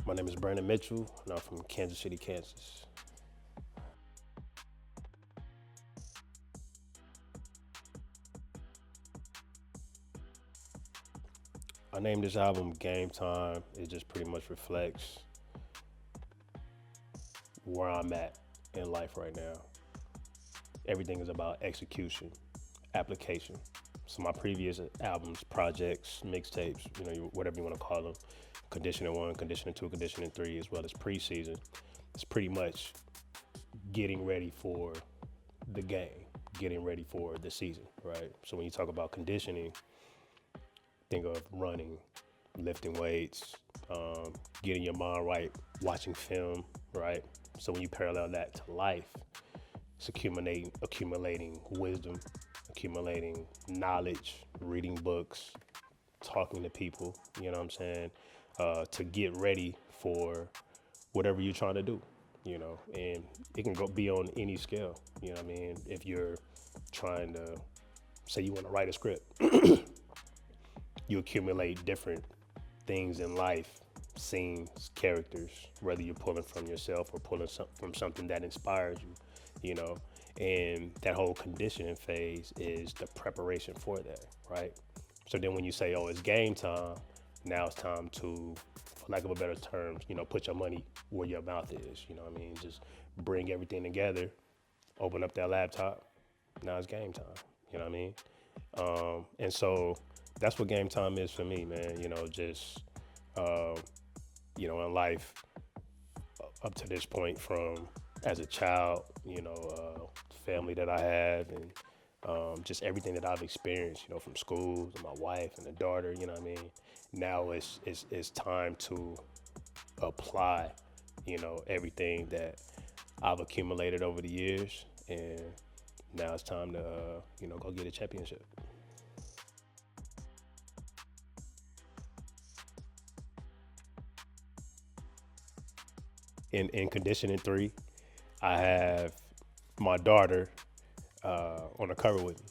My name is Brandon Mitchell, and I'm from Kansas City, Kansas. I named this album Game Time. It just pretty much reflects where I'm at in life right now. Everything is about execution, application. So my previous albums, projects, mixtapes, whatever you want to call them, Conditioning 1, Conditioning 2, Conditioning 3, as well as preseason, it's pretty much getting ready for the game, getting ready for the season, right? So when you talk about conditioning, think of running, lifting weights, getting your mind right, watching film, right? So when you parallel that to life, it's accumulating wisdom, accumulating knowledge, reading books, talking to people, you know what I'm saying, to get ready for whatever you're trying to do, and it can go be on any scale, you know what I mean? If you're trying to, say you want to write a script, you accumulate different things in life, scenes, characters, whether you're pulling from yourself or pulling from something that inspires you, and that whole conditioning phase is the preparation for that, right? So then when you say, oh, it's game time, now it's time to, for lack of a better term, put your money where your mouth is, you know what I mean? Just bring everything together, open up that laptop, now it's game time, you know what I mean? And so that's what game time is for me, man. Just in life up to this point, from as a child, family that I have, and just everything that I've experienced, from school to my wife and a daughter, you know what I mean? Now it's time to apply, everything that I've accumulated over the years, and now it's time to, go get a championship. In Conditioning 3, I have my daughter on the cover with me.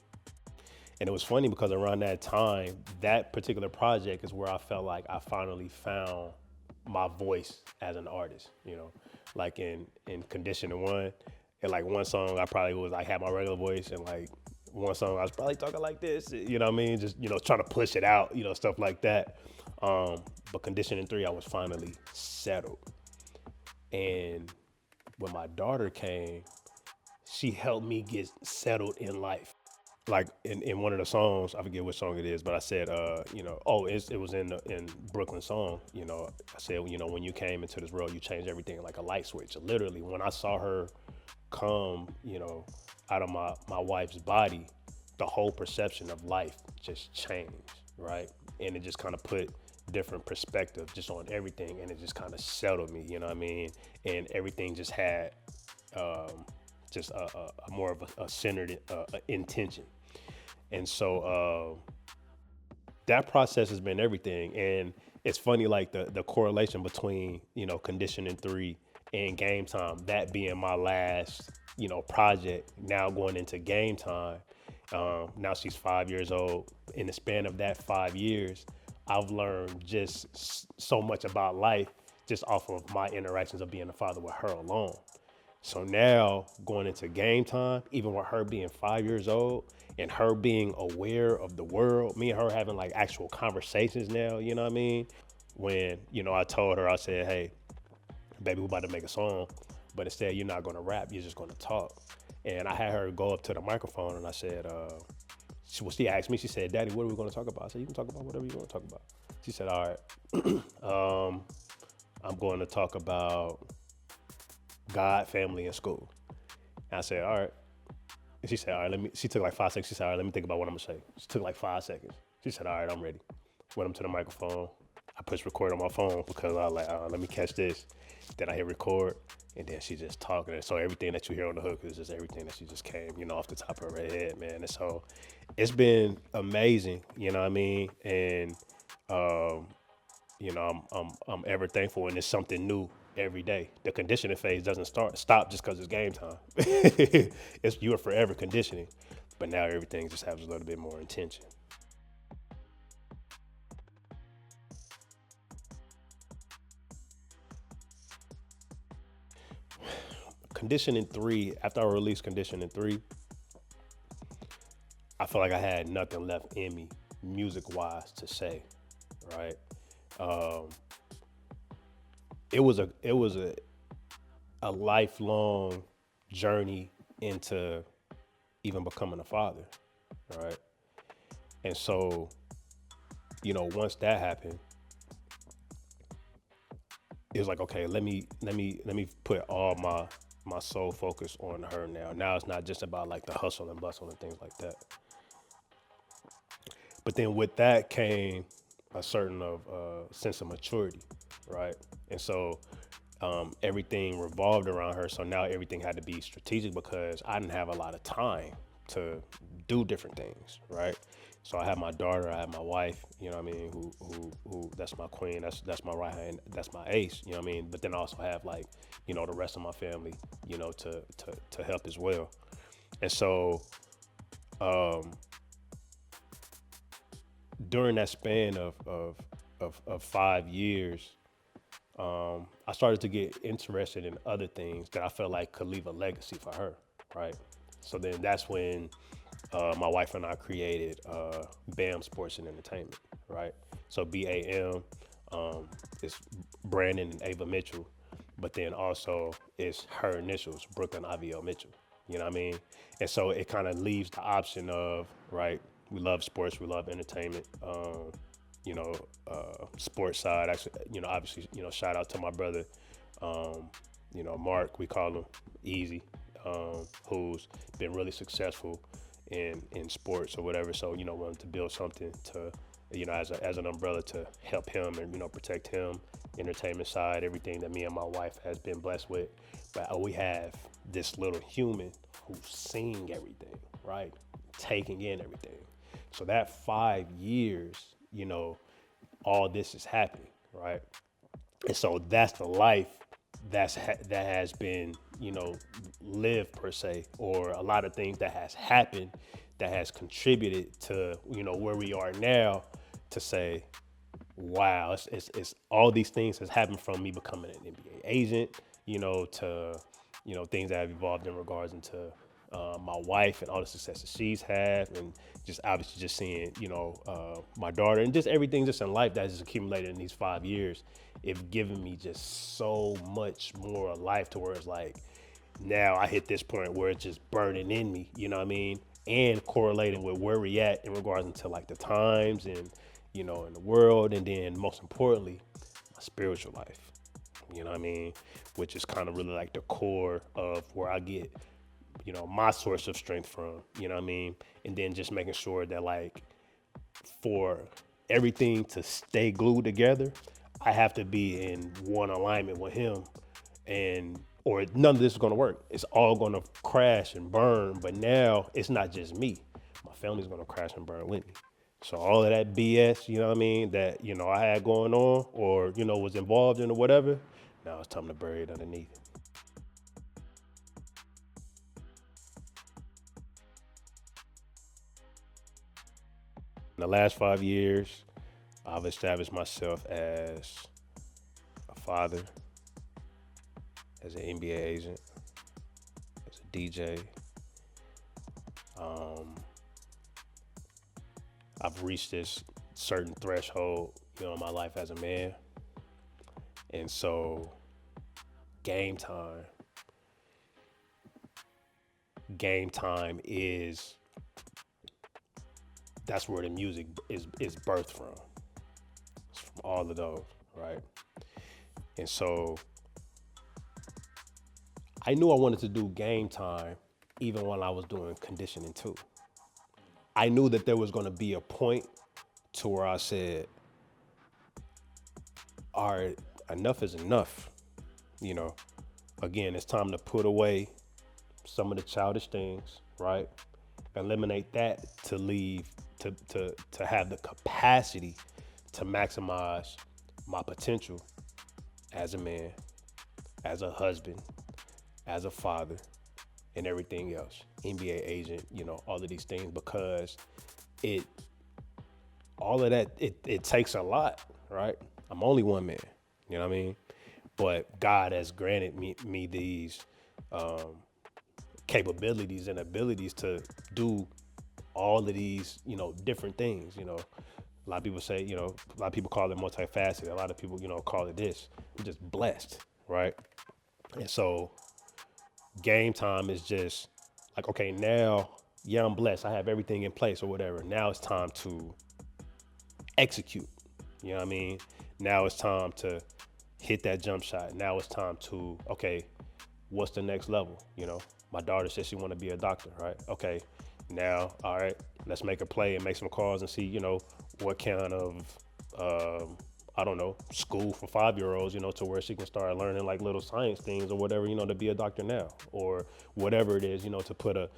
And it was funny because around that time, that particular project is where I felt like I finally found my voice as an artist, like in Conditioning 1, and like one song I probably was like had my regular voice, and like one song I was probably talking like this, you know what I mean? Just, trying to push it out, stuff like that. But Conditioning 3, I was finally settled. And when my daughter came, she helped me get settled in life. Like in one of the songs, I forget what song it is, but I said, it was in Brooklyn song, I said, when you came into this world, you changed everything like a light switch. Literally, when I saw her come, out of my wife's body, the whole perception of life just changed, right? And it just kind of put different perspective just on everything, and it just kind of settled me, you know what I mean? And everything just had just a more of a centered intention. And so that process has been everything. And it's funny, like the correlation between, Conditioning 3 and Game Time, that being my last, project, now going into Game Time. Now she's 5 years old. In the span of that 5 years, I've learned just so much about life just off of my interactions of being a father with her alone. So now going into Game Time, even with her being 5 years old and her being aware of the world, me and her having like actual conversations now, you know what I mean? When, I told her, I said, hey, baby, we're about to make a song, but instead you're not gonna rap, you're just gonna talk. And I had her go up to the microphone and I said, she asked me, she said, Daddy, what are we gonna talk about? I said, you can talk about whatever you wanna talk about. She said, all right, I'm going to talk about God, family, and school. And I said, all right. And she said, all right, she took like 5 seconds. She said, all right, let me think about what I'm gonna say. She took like 5 seconds. She said, all right, I'm ready. Went up to the microphone. I pushed record on my phone because I was like, let me catch this. Then I hit record, and then she just talking. And so everything that you hear on the hook is just everything that she just came, off the top of her head, man. And so it's been amazing, you know what I mean? And I'm ever thankful, and it's something new every day. The conditioning phase doesn't stop just because it's game time. You are forever conditioning, but now everything just has a little bit more intention. Conditioning 3, after I released Conditioning 3, I felt like I had nothing left in me, music wise, to say, right? Um, it was a lifelong journey into even becoming a father, right? And so, once that happened, it was like, okay, let me put all my sole focus on her now. Now it's not just about like the hustle and bustle and things like that. But then with that came a certain of sense of maturity, right? And so everything revolved around her. So now everything had to be strategic because I didn't have a lot of time to do different things, right? So I had my daughter, I had my wife, you know what I mean, who that's my queen, that's my right hand, that's my ace, you know what I mean? But then I also have like, the rest of my family, to help as well. And so during that span of 5 years, I started to get interested in other things that I felt like could leave a legacy for her, right? So then that's when my wife and I created BAM Sports and Entertainment, right? So BAM is Brandon and Ava Mitchell, but then also it's her initials, Brooklyn Ivy Mitchell. You know what I mean? And so it kind of leaves the option of, right, we love sports, we love entertainment. Sports side, actually, obviously, shout out to my brother, Mark, we call him Easy, who's been really successful in sports or whatever. So, wanted to build something to, as an umbrella to help him and, protect him, entertainment side, everything that me and my wife has been blessed with. But we have this little human who's seeing everything, right? Taking in everything. So that 5 years, all this is happening, right? And so that's the life that has been, lived per se, or a lot of things that has happened that has contributed to, where we are now, to say, wow, it's all these things has happened from me becoming an NBA agent, to, things that have evolved in regards into my wife and all the success that she's had, and just obviously just seeing, my daughter and just everything just in life that has just accumulated in these 5 years. It's given me just so much more life to where it's like, now I hit this point where it's just burning in me, you know what I mean? And correlating with where we at in regards into like the times and, in the world. And then most importantly, my spiritual life, you know what I mean? Which is kind of really like the core of where I get, my source of strength from, you know what I mean? And then just making sure that like for everything to stay glued together, I have to be in one alignment with him, and or none of this is gonna work. It's all gonna crash and burn. But now it's not just me. My family's gonna crash and burn with me. So all of that BS, you know what I mean, that, I had going on or, was involved in or whatever, now it's time to bury it underneath. In the last 5 years, I've established myself as a father, as an NBA agent, as a DJ. I've reached this certain threshold, in my life as a man. And so game time, game time is, that's where the music is birthed from. It's from all of those, right? And so I knew I wanted to do game time even when I was doing conditioning too. I knew that there was going to be a point to where I said, all right, enough is enough. Again, it's time to put away some of the childish things, right? Eliminate that to leave, to have the capacity to maximize my potential as a man, as a husband, as a father, and everything else. NBA agent, all of these things, because all of that, it takes a lot, right? I'm only one man, you know what I mean? But God has granted me these capabilities and abilities to do all of these, different things. A lot of people say, a lot of people call it multifaceted. A lot of people, call it this. I'm just blessed, right? And so game time is just like, okay, now, yeah, I'm blessed. I have everything in place or whatever. Now it's time to execute. You know what I mean? Now it's time to hit that jump shot. Now it's time to, okay, what's the next level? My daughter says she want to be a doctor, right? Okay, now, all right, let's make a play and make some calls and see, what kind of, I don't know, school for 5-year-olds, to where she can start learning like little science things or whatever, to be a doctor now, or whatever it is, to put a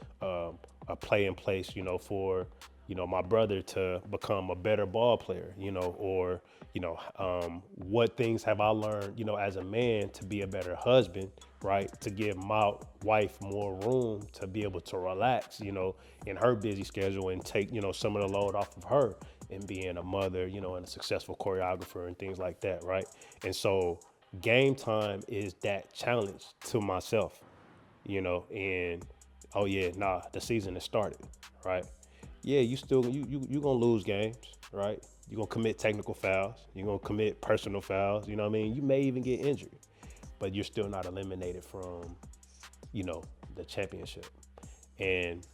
play in place, for, my brother to become a better ball player, or, what things have I learned, as a man to be a better husband, right? To give my wife more room to be able to relax, in her busy schedule and take, some of the load off of her and being a mother, and a successful choreographer and things like that, right? And so game time is that challenge to myself, and oh yeah, nah, the season has started, right? Yeah, you gonna lose games, right? You're gonna commit technical fouls, you're gonna commit personal fouls, you know what I mean? You may even get injured, but you're still not eliminated from, you know, the championship. And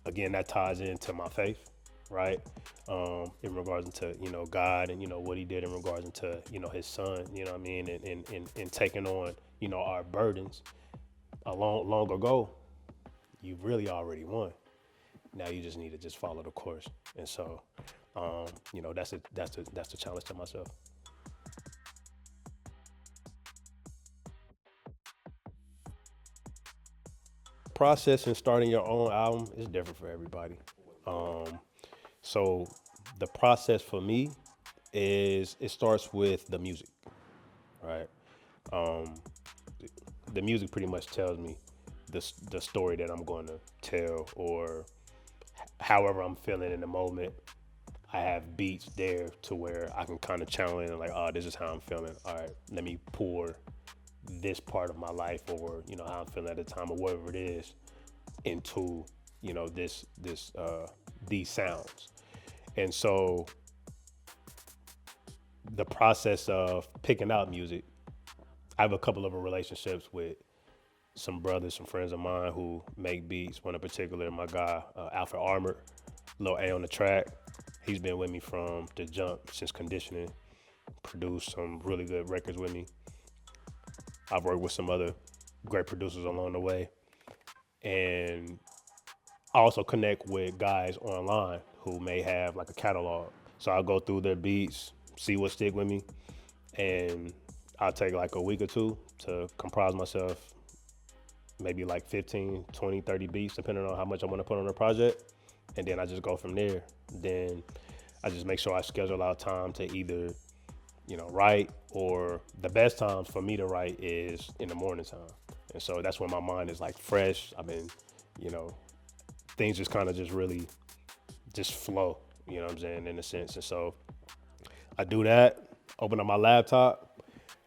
again, that ties into my faith, right? In regards to, God and, what he did in regards to, his son, you know what I mean? And taking on, our burdens long ago, you really already won. Now you just need to just follow the course. And so, that's a challenge to myself. Process and starting your own album is different for everybody. So the process for me is it starts with the music, right? Um, the music pretty much tells me the story that I'm going to tell, or however I'm feeling in the moment. I have beats there to where I can kind of channel in and like, oh, this is how I'm feeling. All right, let me pour this part of my life, or how I'm feeling at the time, or whatever it is, into these sounds. And so the process of picking out music, I have a couple of relationships with some brothers, some friends of mine who make beats. One in particular, my guy Alfred Armour, Lil A on the track. He's been with me from the jump since conditioning. Produced some really good records with me. I've worked with some other great producers along the way, and I also connect with guys online who may have like a catalog. So I'll go through their beats, see what stick with me, and I'll take like a week or two to comprise myself, maybe like 15, 20, 30 beats, depending on how much I want to put on the project. And then I just go from there. Then I just make sure I schedule out time to either, write, or the best times for me to write is in the morning time. And so that's when my mind is like fresh. I've been, you know, things just kind of just really just flow, you know what I'm saying, in a sense. And so I do that, open up my laptop,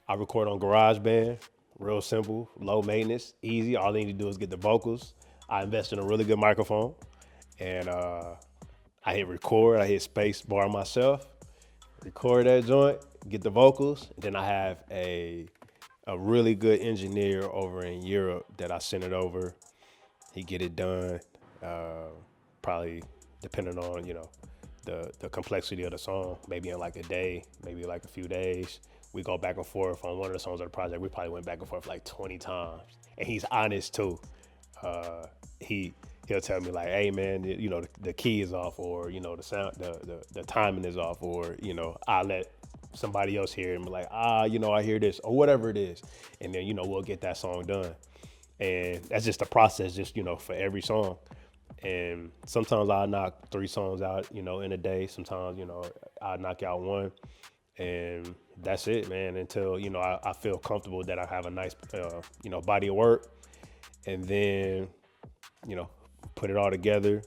I record on GarageBand, real simple, low maintenance, easy. All I need to do is get the vocals. I invest in a really good microphone, and I hit record, I hit space bar myself, record that joint, get the vocals. Then I have a really good engineer over in Europe that I send it over. He get it done, probably depending on, the complexity of the song, maybe in like a day, maybe like a few days. We go back and forth on one of the songs of the project. We probably went back and forth like 20 times. And he's honest too. He'll tell me like, hey man, the key is off, or, the sound, the timing is off, or, I let somebody else hear it and be like, I hear this, or whatever it is. And then, we'll get that song done. And that's just the process, just, for every song. And sometimes I knock 3 songs out, in a day. Sometimes, I knock out one, and that's it, man, until, I feel comfortable that I have a nice, body of work. And then, put it all together,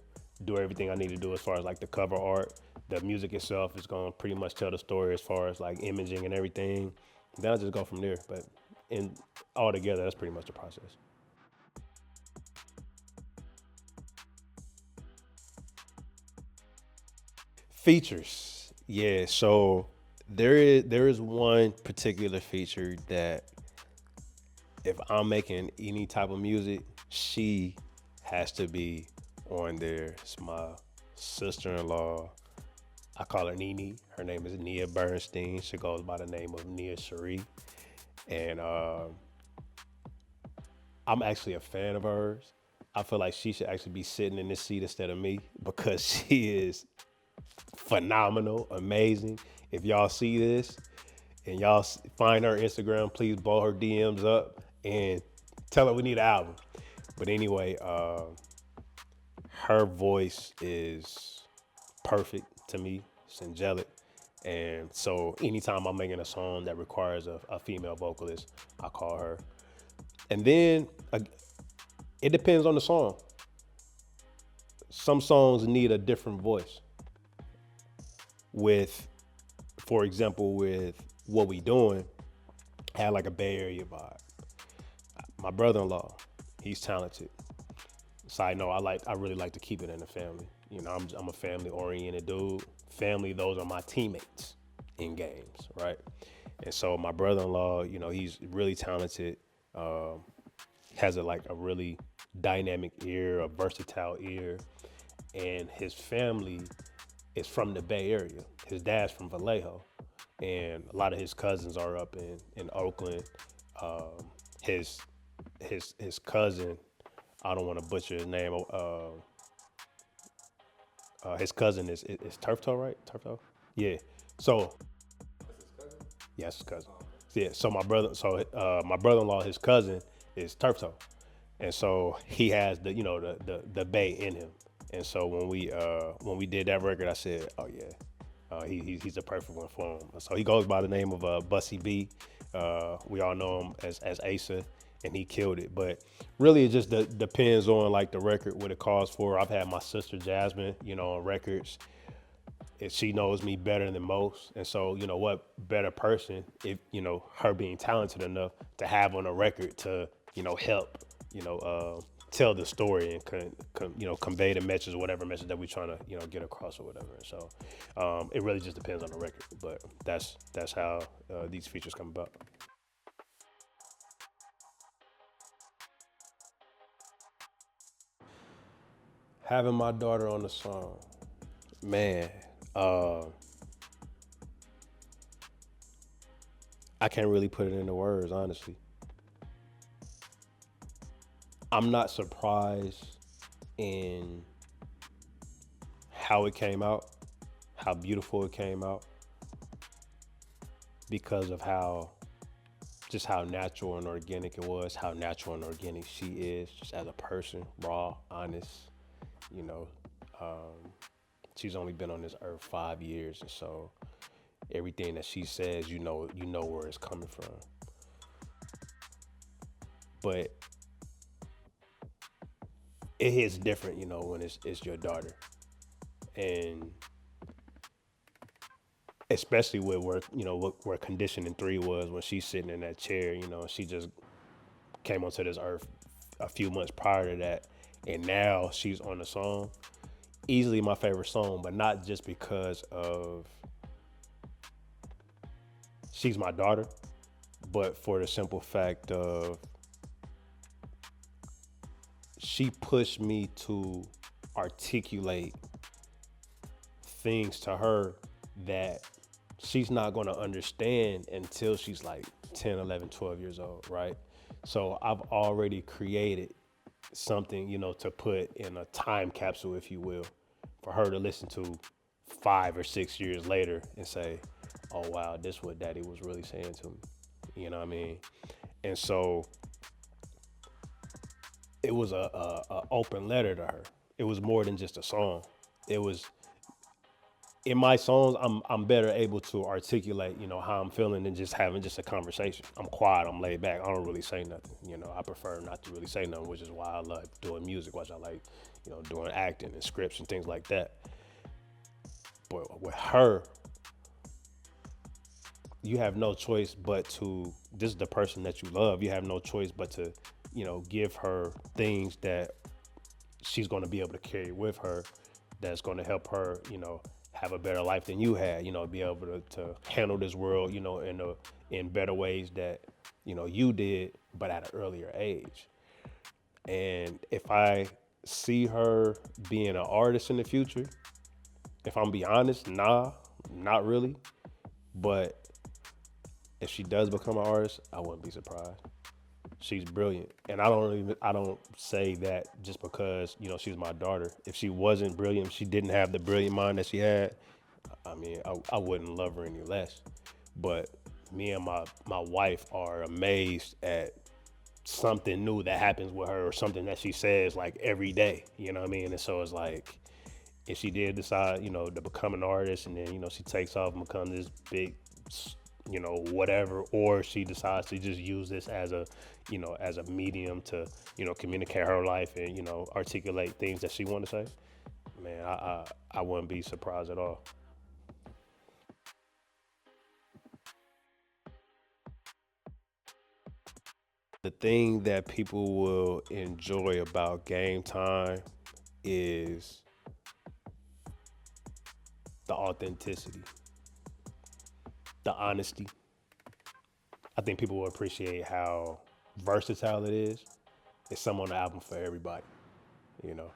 do everything I need to do as far as like the cover art. The music itself is going to pretty much tell the story as far as like imaging and everything. Then I just go from there. But in all together, that's pretty much the process. Features. Yeah, so there is one particular feature that if I'm making any type of music, she has to be on there. It's my sister-in-law. I call her Nene. Her name is Nia Bernstein. She goes by the name of Nia Cherie. And I'm actually a fan of hers. I feel like she should actually be sitting in this seat instead of me because she is phenomenal, amazing. If y'all see this and y'all find her Instagram, please blow her DMs up and tell her we need an album. But anyway, her voice is perfect to me. It's angelic. And so anytime I'm making a song that requires a female vocalist, I call her. And then it depends on the song. Some songs need a different voice. With, for example, with What We Doing, had like a Bay Area vibe. My brother-in-law, he's talented. Side note, I really like to keep it in the family. You know, I'm a family-oriented dude. Family, those are my teammates in games, right? And so my brother-in-law, you know, he's really talented. Has a really dynamic ear, a versatile ear, and his family is from the Bay Area. His dad's from Vallejo, and a lot of his cousins are up in Oakland. His his cousin, I don't want to butcher his name. His cousin is Turf Toe, right? Turf Toe, yeah. So yeah, his cousin. Yeah. So my brother-in-law, his cousin is Turf Toe, and so he has the Bay in him. And so when we did that record, I said, oh yeah, he's the perfect one for him. So he goes by the name of Bussy B. We all know him as Asa, and he killed it. But really, it just depends on like the record, what it calls for. I've had my sister Jasmine, on records. And she knows me better than most, and so what better person if her being talented enough to have on a record to help tell the story and convey the message, whatever message that we're trying to get across or whatever. So it really just depends on the record, but that's how these features come about. Having my daughter on the song, man, I can't really put it into words, honestly. I'm not surprised in how it came out, how beautiful it came out, because of how natural and organic it was, how natural and organic she is, just as a person, raw, honest. You know, um, she's only been on this earth 5 years, and so everything that she says, you know where it's coming from. But it hits different, when it's your daughter, and especially with where conditioning three was when she's sitting in that chair, she just came onto this earth a few months prior to that, and now she's on the song. Easily my favorite song, but not just because of she's my daughter, but for the simple fact of she pushed me to articulate things to her that she's not going to understand until she's like 10, 11, 12 years old, right? So I've already created something, to put in a time capsule, if you will, for her to listen to 5 or 6 years later and say, oh, wow, this is what daddy was really saying to me. You know what I mean? And so it was a open letter to her. It was more than just a song. It was in my songs, I'm better able to articulate, how I'm feeling than just having just a conversation. I'm quiet, I'm laid back. I don't really say nothing. I prefer not to really say nothing, which is why I love doing music, which I like, doing acting and scripts and things like that. But with her, you have no choice but to, this is the person that you love. You have no choice but to, give her things that she's going to be able to carry with her, that's going to help her, have a better life than you had, be able to handle this world, in better ways that, you did, but at an earlier age. And if I see her being an artist in the future, if I'm be honest, nah, not really. But if she does become an artist, I wouldn't be surprised. She's brilliant, and I don't say that just because she's my daughter. If she wasn't brilliant, if she didn't have the brilliant mind that she had, I mean, I wouldn't love her any less. But me and my wife are amazed at something new that happens with her, or something that she says like every day. You know what I mean? And so it's like, if she did decide, to become an artist, and then she takes off and becomes this big, whatever, or she decides to just use this as a, as a medium to, communicate her life and articulate things that she want to say. Man, I wouldn't be surprised at all. The thing that people will enjoy about game time is the authenticity, the honesty. I think people will appreciate how versatile it is. It's some on the album for everybody. You know,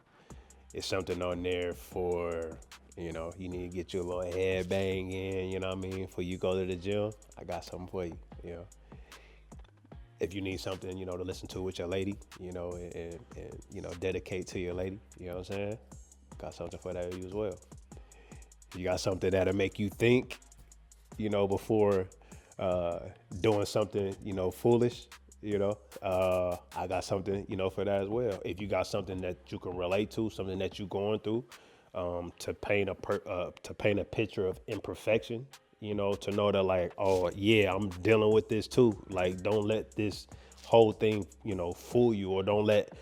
it's something on there for, you need to get your little head bang in, you know what I mean? Before you go to the gym, I got something for you, you know. If you need something, to listen to with your lady, and dedicate to your lady, you know what I'm saying? Got something for that you as well. You got something that'll make you think, before doing something, foolish, I got something, for that as well. If you got something that you can relate to, something that you're going through, to paint a picture of imperfection, to know that, like, oh yeah, I'm dealing with this too. Like, don't let this whole thing, fool you, or don't let,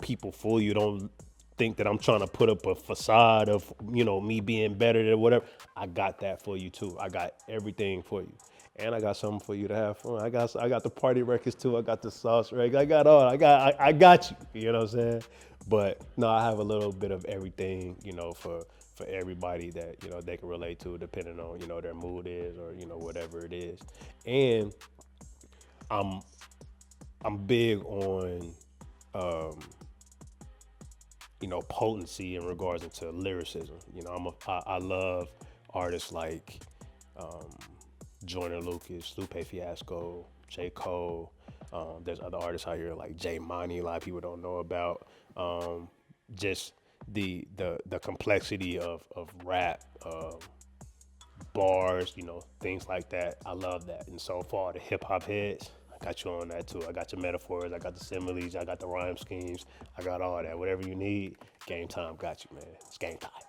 people fool you. Don't think that I'm trying to put up a facade of, me being better than whatever. I got that for you too. I got everything for you. And I got something for you to have fun. I got the party records too. I got the sauce records. I got all. I got you. You know what I'm saying? But no, I have a little bit of everything, for everybody that, they can relate to, depending on, their mood is, or, whatever it is. And I'm I'm big on um, potency in regards to lyricism. I love artists like um, Joyner Lucas, Lupe Fiasco, J. Cole. There's other artists out here like J. Money, a lot of people don't know about. Just the complexity of rap, bars, things like that. I love that. And so far, the hip hop heads, I got you on that too. I got your metaphors, I got the similes, I got the rhyme schemes, I got all that. Whatever you need, Game Time got you, man. It's game time.